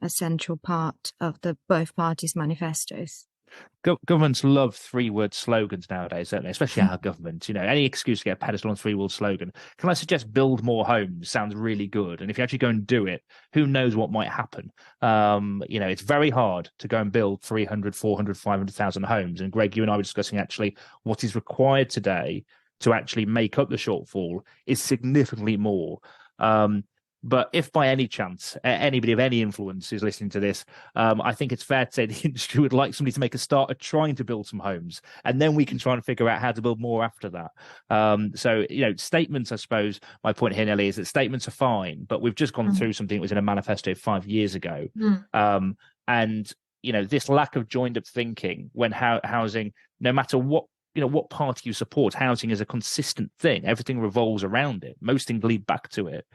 central part of both parties' manifestos. Governments love 3-word slogans nowadays, don't they? Especially our government. Any excuse to get a pedestal on 3-word slogan. Can I suggest build more homes? Sounds really good. And if you actually go and do it, who knows what might happen? It's very hard to go and build 300, 400, 500,000 homes. And Greg, you and I were discussing actually what is required today to actually make up the shortfall is significantly more. But if by any chance anybody of any influence is listening to this, I think it's fair to say the industry would like somebody to make a start at trying to build some homes, and then we can try and figure out how to build more after that. So statements, I suppose, my point here, Nelly, is that statements are fine, but we've just gone through something that was in a manifesto 5 years ago. And this lack of joined up thinking when housing, no matter what party you support, housing is a consistent thing. Everything revolves around it. Most things lead back to it.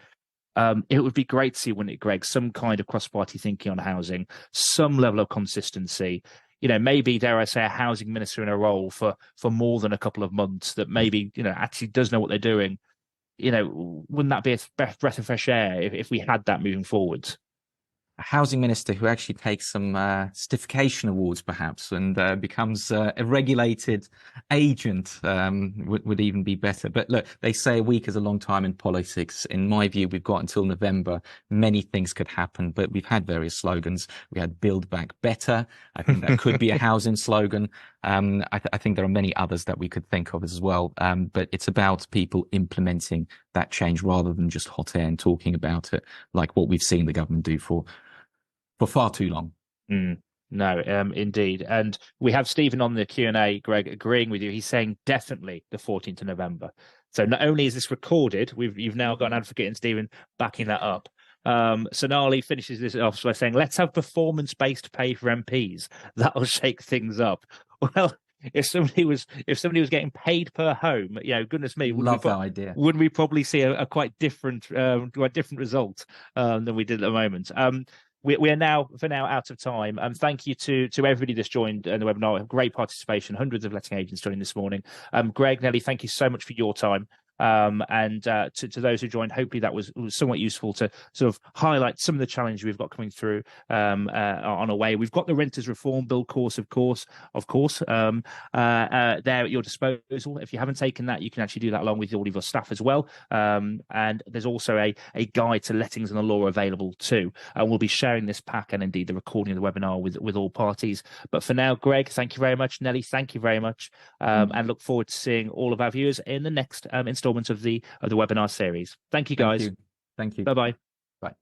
It would be great to see, wouldn't it, Greg, some kind of cross-party thinking on housing, some level of consistency. Maybe, dare I say, a housing minister in a role for more than a couple of months that maybe, actually does know what they're doing. Wouldn't that be a breath of fresh air if we had that moving forwards? A housing minister who actually takes some certification awards, perhaps, and becomes a regulated agent would even be better. But look, they say a week is a long time in politics. In my view, we've got until November. Many things could happen, but we've had various slogans. We had Build Back Better. I think that could be a housing slogan. I think there are many others that we could think of as well. But it's about people implementing that change rather than just hot air and talking about it like what we've seen the government do for for far too long. No, indeed. And we have Stephen on the Q&A, Greg, agreeing with you. He's saying definitely the 14th of November. So not only is this recorded, you've now got an advocate in Stephen backing that up. So Neli finishes this off by saying, let's have performance-based pay for MPs. That'll shake things up. Well, if somebody was getting paid per home, goodness me, love that idea. Wouldn't we probably see a quite different result than we did at the moment? We are now out of time. Thank you to everybody that's joined the webinar. Great participation, hundreds of letting agents joining this morning. Greg, Neli, thank you so much for your time. And to those who joined, hopefully that was somewhat useful to sort of highlight some of the challenges we've got coming through on our way. We've got the Renters Reform Bill course, of course, there at your disposal. If you haven't taken that, you can actually do that along with all of your staff as well. And there's also a guide to lettings and the law available too. And we'll be sharing this pack and indeed the recording of the webinar with all parties. But for now, Greg, thank you very much. Neli, thank you very much. And look forward to seeing all of our viewers in the next installment of the webinar series. Thank you, guys. Thank you. Bye-bye. Bye.